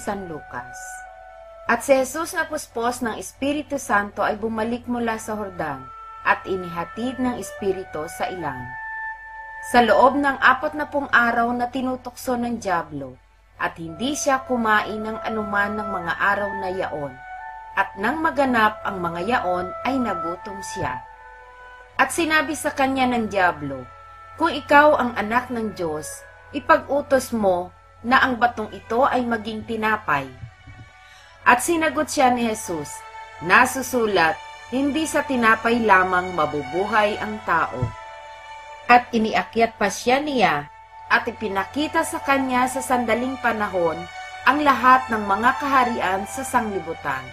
San Lucas. At si Jesus na puspos ng Espiritu Santo ay bumalik mula sa Jordan at inihatid ng Espiritu sa ilang. Sa loob ng 40 araw na tinutokso ng dyablo, at hindi siya kumain ng anuman ng mga araw na yaon, at nang maganap ang mga yaon ay nagutom siya. At sinabi sa kanya ng dyablo, "Kung ikaw ang anak ng Diyos, ipag-utos mo na ang batong ito ay maging tinapay." At sinagot siya ni Jesus, "Nasusulat, hindi sa tinapay lamang mabubuhay ang tao." At iniakyat pa siya niya at ipinakita sa kanya sa sandaling panahon ang lahat ng mga kaharian sa sanglibutan.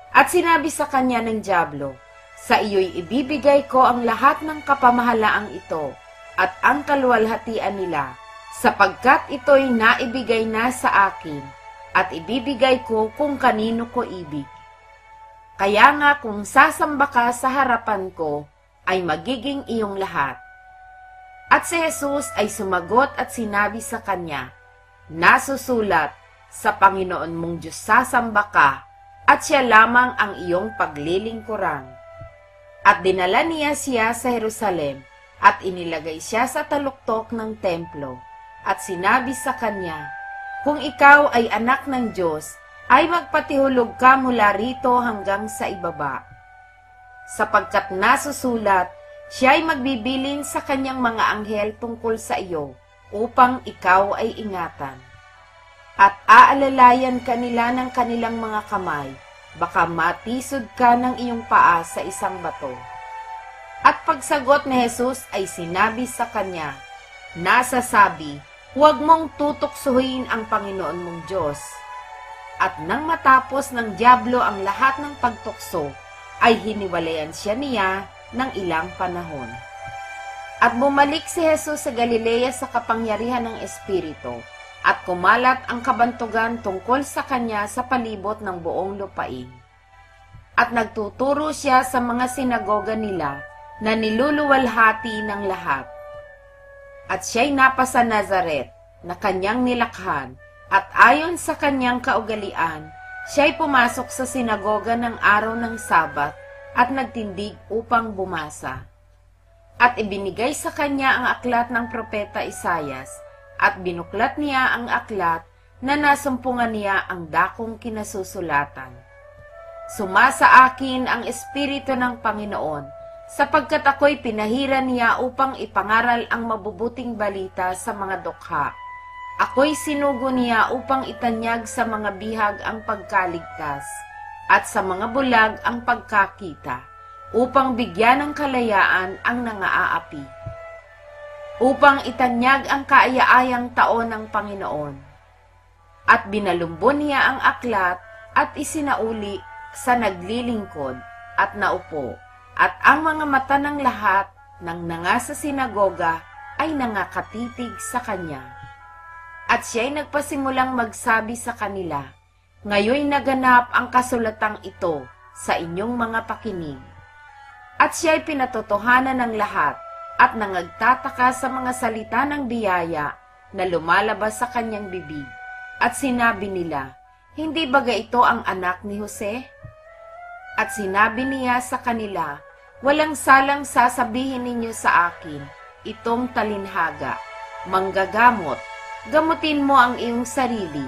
At sinabi sa kanya ng dyablo, "Sa iyo'y ibibigay ko ang lahat ng kapamahalaang ito at ang kaluwalhatian nila, sapagkat ito'y naibigay na sa akin, at ibibigay ko kung kanino ko ibig. Kaya nga kung sasamba ka sa harapan ko, ay magiging iyong lahat." At si Jesus ay sumagot at sinabi sa kanya, "Nasusulat, sa Panginoon mong Diyos sasamba ka, at siya lamang ang iyong paglilingkuran." At dinala niya siya sa Jerusalem, at inilagay siya sa taluktok ng templo, at sinabi sa kanya, "Kung ikaw ay anak ng Diyos, ay magpatihulog ka mula rito hanggang sa ibaba. Sapagkat nasusulat, siya ay magbibilin sa kanyang mga anghel tungkol sa iyo, upang ikaw ay ingatan. At aalalayan kanila ng kanilang mga kamay, baka matisod ka ng iyong paa sa isang bato." At pagsagot ni Jesus ay sinabi sa kanya, "Nasasabi, huwag mong tutuksuhin ang Panginoon mong Diyos." At nang matapos ng dyablo ang lahat ng pagtukso, ay hiniwalayan siya niya ng ilang panahon. At bumalik si Jesus sa Galilea sa kapangyarihan ng Espiritu, at kumalat ang kabantugan tungkol sa kanya sa palibot ng buong lupain. At nagtuturo siya sa mga sinagoga nila na niluluwalhati ng lahat. At siya'y napasa Nazaret na kanyang nilakhan, at ayon sa kanyang kaugalian, siya'y pumasok sa sinagoga ng araw ng Sabat at nagtindig upang bumasa. At ibinigay sa kanya ang aklat ng propeta Isaias, at binuklat niya ang aklat na nasumpungan niya ang dakong kinasusulatan. "Sumasa akin ang Espiritu ng Panginoon, sapagkat ako'y pinahiran niya upang ipangaral ang mabubuting balita sa mga dukha. Ako'y sinugo niya upang itanyag sa mga bihag ang pagkaligtas, at sa mga bulag ang pagkakita, upang bigyan ng kalayaan ang nangaapi, upang itanyag ang kaaya-ayang taon ng Panginoon." At binalumbon niya ang aklat at isinauli sa naglilingkod at naupo, at ang mga mata ng lahat ng nanga sa sinagoga ay nangakatitig sa kanya. At siya'y nagpasimulang magsabi sa kanila, "Ngayoy naganap ang kasulatang ito sa inyong mga pakinig." At siya'y pinatotohanan ng lahat, at nangagtataka sa mga salita ng biyaya na lumalabas sa kanyang bibig. At sinabi nila, "Hindi baga ito ang anak ni Jose?" At sinabi niya sa kanila, "Walang salang sasabihin ninyo sa akin itong talinhaga, manggagamot, gamutin mo ang iyong sarili.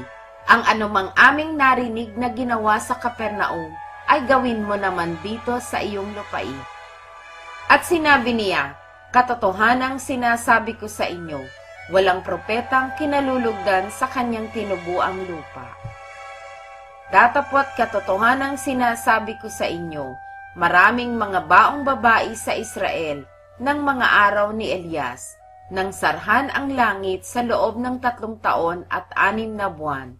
Ang anumang aming narinig na ginawa sa Kapernaum, ay gawin mo naman dito sa iyong lupain." At sinabi niya, "Katotohanang sinasabi ko sa inyo, walang propetang kinalulugdan sa kanyang tinubuang lupa. Datapot katotohanang sinasabi ko sa inyo, maraming mga baong babae sa Israel ng mga araw ni Elias, nang sarhan ang langit sa loob ng 3 taon at 6 na buwan,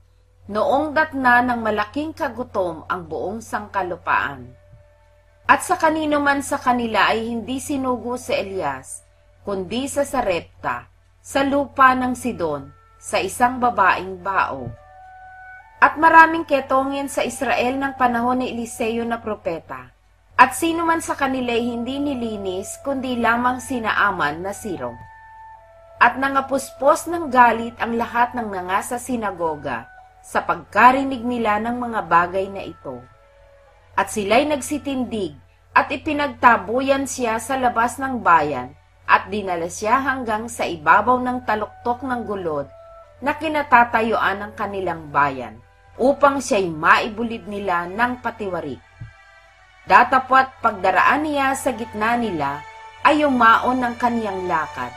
noong datna ng malaking kagutom ang buong sangkalupaan. At sa kanino man sa kanila ay hindi sinugo si Elias, kundi sa Sarepta, sa lupa ng Sidon, sa isang babaeng bao. At maraming ketongin sa Israel ng panahon ni Eliseo na propeta, at sino man sa kanila ay hindi nilinis, kundi lamang sina Aman na siro. At nangapuspos ng galit ang lahat ng nanga sa sinagoga, sa pagkarinig nila ng mga bagay na ito. At sila'y nagsitindig at ipinagtabuyan siya sa labas ng bayan at dinala siya hanggang sa ibabaw ng taluktok ng gulod na kinatatayuan ng kanilang bayan upang siya'y maibulid nila ng patiwarik. Datapwat pagdaraan niya sa gitna nila ay umaon ng kaniyang lakad.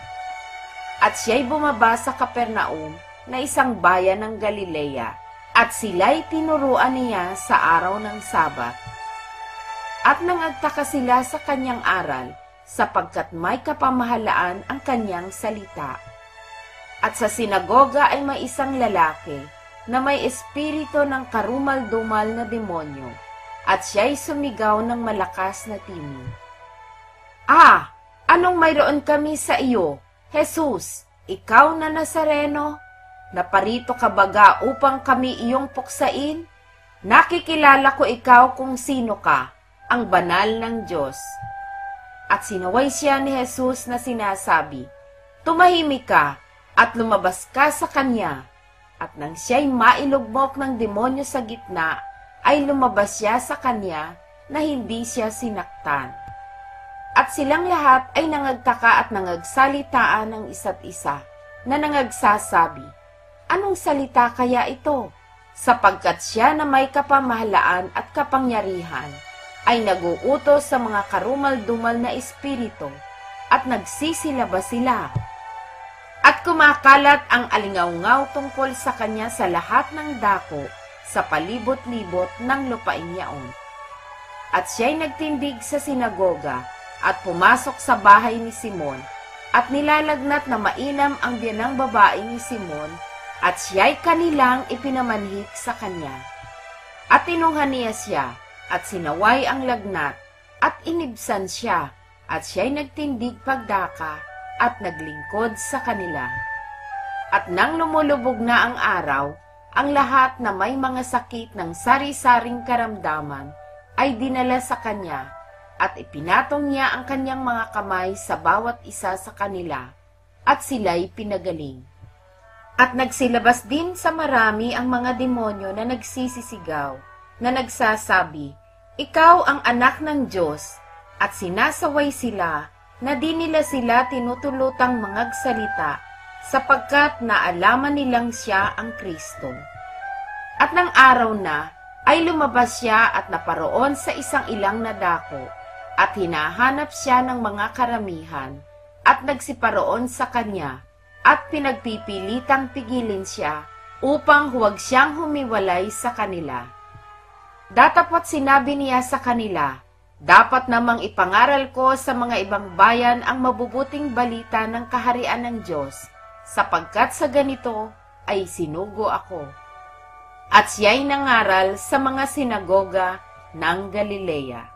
At siya'y bumaba sa Capernaum na isang bayan ng Galilea at sila'y tinuruan niya sa araw ng Sabat. At nangagtaka sila sa kanyang aral sapagkat may kapamahalaan ang kanyang salita. At sa sinagoga ay may isang lalaki na may espiritu ng karumal-dumal na demonyo at siya'y sumigaw ng malakas na tinig. "Ah, anong mayroon kami sa iyo, Jesus, ikaw na Nazareno? Naparito ka baga upang kami iyong puksain? Nakikilala ko ikaw kung sino ka, ang banal ng Diyos." At sinaway siya ni Jesus na sinasabi, "Tumahimik ka at lumabas ka sa kanya." At nang siya'y mailugmok ng demonyo sa gitna, ay lumabas siya sa kanya na hindi siya sinaktan. At silang lahat ay nangagtaka at nangagsalitaan ng isa't isa, na nangagsasabi, "Anong salita kaya ito?" Sapagkat siya na may kapamahalaan at kapangyarihan, ay naguutos sa mga karumal-dumal na espiritu, at nagsisilabas sila. At kumakalat ang alingaw-ngaw tungkol sa kanya sa lahat ng dako, sa palibot-libot ng lupain yaon. At siya'y nagtindig sa sinagoga at pumasok sa bahay ni Simon at nilalagnat na mainam ang biyanang babae ni Simon at siya'y kanilang ipinamanhik sa kanya. At tinunghan niya siya at sinaway ang lagnat at inibsan siya at siya'y nagtindig pagdaka at naglingkod sa kanila. At nang lumulubog na ang araw, ang lahat na may mga sakit ng sari-saring karamdaman ay dinala sa kanya at ipinatong niya ang kanyang mga kamay sa bawat isa sa kanila at sila'y pinagaling. At nagsilabas din sa marami ang mga demonyo na nagsisisigaw, na nagsasabi, "Ikaw ang anak ng Diyos," at sinasaway sila na di nila sila tinutulutang mangagsalita sapagkat naalaman nilang siya ang Kristo. At nang araw na, ay lumabas siya at naparoon sa isang ilang na dako, at hinahanap siya ng mga karamihan, at nagsiparoon sa kanya, at pinagpipilitang pigilin siya, upang huwag siyang humiwalay sa kanila. Datapwat sinabi niya sa kanila, "Dapat namang ipangaral ko sa mga ibang bayan ang mabubuting balita ng kaharian ng Diyos, sapagkat sa ganito ay sinugo ako." At siya'y nangaral sa mga sinagoga ng Galilea.